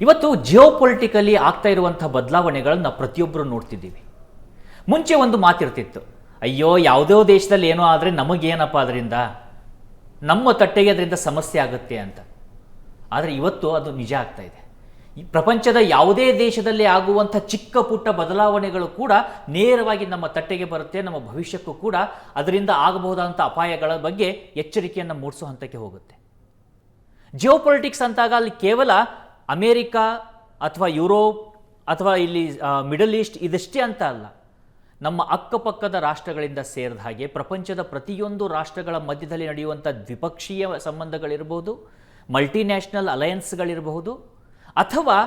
ಇವತ್ತು ಜಿಯೋಪೊಲಿಟಿಕಲಿ ಆಗ್ತಾ ಇರುವಂಥ ಬದಲಾವಣೆಗಳನ್ನು ಪ್ರತಿಯೊಬ್ಬರು ನೋಡ್ತಿದ್ದೀವಿ. ಮುಂಚೆ ಒಂದು ಮಾತಿರ್ತಿತ್ತು, ಅಯ್ಯೋ ಯಾವುದೋ ದೇಶದಲ್ಲಿ ಏನೋ ಆದರೆ ನಮಗೇನಪ್ಪ ಅದರಿಂದ, ನಮ್ಮ ತಟ್ಟೆಗೆ ಅದರಿಂದ ಸಮಸ್ಯೆ ಆಗುತ್ತೆ ಅಂತ. ಆದರೆ ಇವತ್ತು ಅದು ನಿಜ ಆಗ್ತಾ ಇದೆ. ಈ ಪ್ರಪಂಚದ ಯಾವುದೇ ದೇಶದಲ್ಲಿ ಆಗುವಂಥ ಚಿಕ್ಕ ಪುಟ್ಟ ಬದಲಾವಣೆಗಳು ಕೂಡ ನೇರವಾಗಿ ನಮ್ಮ ತಟ್ಟೆಗೆ ಬರುತ್ತೆ. ನಮ್ಮ ಭವಿಷ್ಯಕ್ಕೂ ಕೂಡ ಅದರಿಂದ ಆಗಬಹುದಾದಂಥ ಅಪಾಯಗಳ ಬಗ್ಗೆ ಎಚ್ಚರಿಕೆಯನ್ನು ಮೂಡಿಸೋ ಹಂತಕ್ಕೆ ಹೋಗುತ್ತೆ. ಜಿಯೋಪೊಲಿಟಿಕ್ಸ್ ಅಂತಾಗ ಅಲ್ಲಿ ಕೇವಲ ಅಮೇರಿಕಾ ಅಥವಾ ಯುರೋಪ್ ಅಥವಾ ಇಲ್ಲಿ ಮಿಡಲ್ ಈಸ್ಟ್ ಇದಷ್ಟೇ ಅಂತ ಅಲ್ಲ, ನಮ್ಮ ಅಕ್ಕಪಕ್ಕದ ರಾಷ್ಟ್ರಗಳಿಂದ ಸೇರಿದ ಹಾಗೆ ಪ್ರಪಂಚದ ಪ್ರತಿಯೊಂದು ರಾಷ್ಟ್ರಗಳ ಮಧ್ಯದಲ್ಲಿ ನಡೆಯುವಂಥ ದ್ವಿಪಕ್ಷೀಯ ಸಂಬಂಧಗಳಿರ್ಬೋದು, ಮಲ್ಟಿನ್ಯಾಷನಲ್ ಅಲಯನ್ಸ್ಗಳಿರಬಹುದು, ಅಥವಾ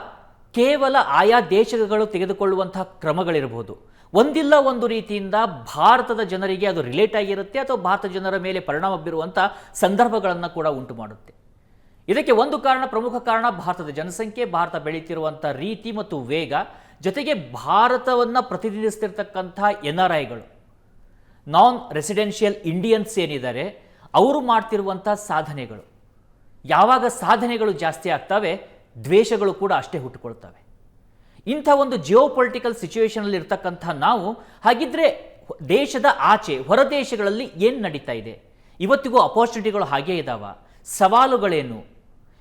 ಕೇವಲ ಆಯಾ ದೇಶಗಳು ತೆಗೆದುಕೊಳ್ಳುವಂಥ ಕ್ರಮಗಳಿರಬಹುದು. ಒಂದಿಲ್ಲ ಒಂದು ರೀತಿಯಿಂದ ಭಾರತದ ಜನರಿಗೆ ಅದು ರಿಲೇಟ್ ಆಗಿರುತ್ತೆ ಅಥವಾ ಭಾರತ ಜನರ ಮೇಲೆ ಪರಿಣಾಮ ಬೀರುವಂಥ ಸಂದರ್ಭಗಳನ್ನು ಕೂಡ ಉಂಟು ಮಾಡುತ್ತೆ. ಇದಕ್ಕೆ ಒಂದು ಕಾರಣ, ಪ್ರಮುಖ ಕಾರಣ ಭಾರತದ ಜನಸಂಖ್ಯೆ, ಭಾರತ ಬೆಳೀತಿರುವಂಥ ರೀತಿ ಮತ್ತು ವೇಗ, ಜೊತೆಗೆ ಭಾರತವನ್ನು ಪ್ರತಿನಿಧಿಸ್ತಿರ್ತಕ್ಕಂಥ NRIಗಳು, ನಾನ್ ರೆಸಿಡೆನ್ಷಿಯಲ್ ಇಂಡಿಯನ್ಸ್ ಏನಿದ್ದಾರೆ ಅವರು ಮಾಡ್ತಿರುವಂಥ ಸಾಧನೆಗಳು. ಯಾವಾಗ ಸಾಧನೆಗಳು ಜಾಸ್ತಿ ಆಗ್ತವೆ, ದ್ವೇಷಗಳು ಕೂಡ ಅಷ್ಟೇ ಹುಟ್ಟುಕೊಳ್ತವೆ. ಇಂಥ ಒಂದು ಜಿಯೋಪೊಲಿಟಿಕಲ್ ಸಿಚುವೇಶನಲ್ಲಿ ಇರ್ತಕ್ಕಂಥ ನಾವು, ಹಾಗಿದ್ರೆ ದೇಶದ ಆಚೆ ಹೊರ ದೇಶಗಳಲ್ಲಿ ಏನು ನಡೀತಾ ಇದೆ, ಇವತ್ತಿಗೂ ಅಪಾರ್ಚುನಿಟಿಗಳು ಹಾಗೇ ಇದ್ದಾವ, ಸವಾಲುಗಳೇನು,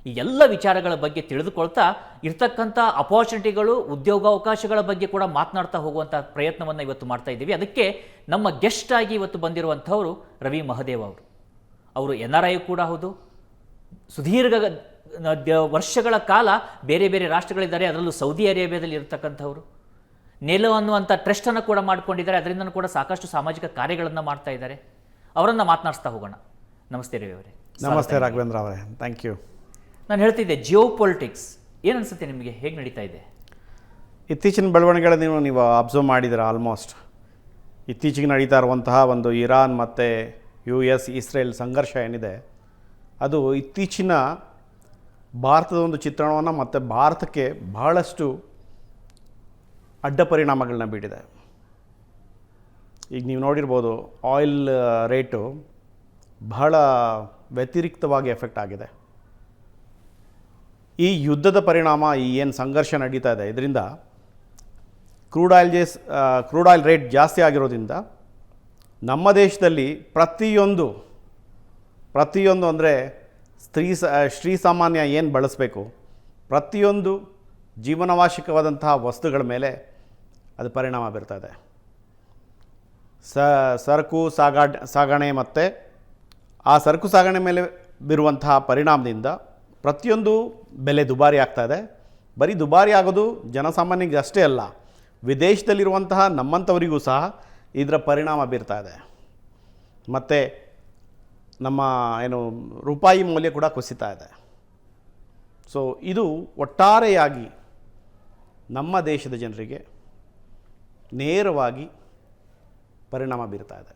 ಈ ಎಲ್ಲ ವಿಚಾರಗಳ ಬಗ್ಗೆ ತಿಳಿದುಕೊಳ್ತಾ ಇರ್ತಕ್ಕಂಥ ಅಪಾರ್ಚುನಿಟಿಗಳು, ಉದ್ಯೋಗಾವಕಾಶಗಳ ಬಗ್ಗೆ ಕೂಡ ಮಾತನಾಡ್ತಾ ಹೋಗುವಂಥ ಪ್ರಯತ್ನವನ್ನು ಇವತ್ತು ಮಾಡ್ತಾ ಇದ್ದೀವಿ. ಅದಕ್ಕೆ ನಮ್ಮ ಗೆಸ್ಟ್ ಆಗಿ ಇವತ್ತು ಬಂದಿರುವಂಥವರು ರವಿ ಮಹದೇವ್ ಅವರು NRI ಕೂಡ ಹೌದು. ಸುದೀರ್ಘ ವರ್ಷಗಳ ಕಾಲ ಬೇರೆ ಬೇರೆ ರಾಷ್ಟ್ರಗಳಿದ್ದಾರೆ, ಅದರಲ್ಲೂ ಸೌದಿ ಅರೇಬಿಯಾದಲ್ಲಿ ಇರತಕ್ಕಂಥವ್ರು. ನೆಲ ಅನ್ನುವಂಥ ಟ್ರಸ್ಟನ್ನು ಕೂಡ ಮಾಡ್ಕೊಂಡಿದ್ದಾರೆ, ಅದರಿಂದ ಕೂಡ ಸಾಕಷ್ಟು ಸಾಮಾಜಿಕ ಕಾರ್ಯಗಳನ್ನು ಮಾಡ್ತಾ ಇದ್ದಾರೆ. ಅವರನ್ನು ಮಾತನಾಡಿಸ್ತಾ ಹೋಗೋಣ. ನಮಸ್ತೆ ರವಿ ಅವರೇ. ನಮಸ್ತೆ ರಾಘವೇಂದ್ರ ಅವರೇ, ಥ್ಯಾಂಕ್ ಯು. ನಾನು ಹೇಳ್ತಿದ್ದೆ, ಜಿಯೋಪೊಲಿಟಿಕ್ಸ್ ಏನು ಅನಿಸುತ್ತೆ ನಿಮಗೆ, ಹೇಗೆ ನಡೀತಾ ಇದೆ? ಇತ್ತೀಚಿನ ಬೆಳವಣಿಗೆಗಳನ್ನು ನೀವು ಅಬ್ಸರ್ವ್ ಮಾಡಿದ್ದೀರಾ. ಆಲ್ಮೋಸ್ಟ್ ಇತ್ತೀಚೆಗೆ ನಡೀತಾ ಇರುವಂತಹ ಒಂದು ಇರಾನ್ ಮತ್ತು US ಇಸ್ರೇಲ್ ಸಂಘರ್ಷ ಏನಿದೆ, ಅದು ಇತ್ತೀಚಿನ ಭಾರತದ ಒಂದು ಚಿತ್ರಣವನ್ನು ಮತ್ತು ಭಾರತಕ್ಕೆ ಬಹಳಷ್ಟು ಅಡ್ಡ ಪರಿಣಾಮಗಳನ್ನ ಬೀರಿದೆ. ಈಗ ನೀವು ನೋಡಿರ್ಬೋದು, ಆಯಿಲ್ ರೇಟು ಬಹಳ ವ್ಯತಿರಿಕ್ತವಾಗಿ ಎಫೆಕ್ಟ್ ಆಗಿದೆ. ಈ ಯುದ್ಧದ ಪರಿಣಾಮ, ಈ ಏನು ಸಂಘರ್ಷ ನಡೀತಾ ಇದೆ, ಇದರಿಂದ ಕ್ರೂಡ್ ಆಯಿಲ್ ರೇಟ್ ಜಾಸ್ತಿ ಆಗಿರೋದ್ರಿಂದ ನಮ್ಮ ದೇಶದಲ್ಲಿ ಪ್ರತಿಯೊಂದು ಅಂದರೆ ಶ್ರೀಸಾಮಾನ್ಯ ಏನು ಬಳಸಬೇಕು, ಪ್ರತಿಯೊಂದು ಜೀವನಾವಶ್ಯಕವಾದಂತಹ ವಸ್ತುಗಳ ಮೇಲೆ ಅದು ಪರಿಣಾಮ ಬೀರ್ತಾ ಇದೆ. ಸರಕು ಸಾಗಣೆ ಮತ್ತು ಆ ಸರಕು ಸಾಗಣೆ ಮೇಲೆ ಬೀರುವಂತಹ ಪರಿಣಾಮದಿಂದ ಪ್ರತಿಯೊಂದು ಬೆಲೆ ದುಬಾರಿ ಆಗ್ತಾ ಇದೆ. ಬರೀ ದುಬಾರಿ ಆಗೋದು ಜನಸಾಮಾನ್ಯರಿಗೆ ಅಷ್ಟೇ ಅಲ್ಲ, ವಿದೇಶದಲ್ಲಿರುವಂತಹ ನಮ್ಮಂಥವರಿಗೂ ಸಹ ಇದರ ಪರಿಣಾಮ ಬೀರ್ತಾ ಇದೆ. ಮತ್ತು ನಮ್ಮ ರೂಪಾಯಿ ಮೌಲ್ಯ ಕೂಡ ಕುಸಿತಾ ಇದೆ. ಸೊ ಇದು ಒಟ್ಟಾರೆಯಾಗಿ ನಮ್ಮ ದೇಶದ ಜನರಿಗೆ ನೇರವಾಗಿ ಪರಿಣಾಮ ಬೀರ್ತಾ ಇದೆ.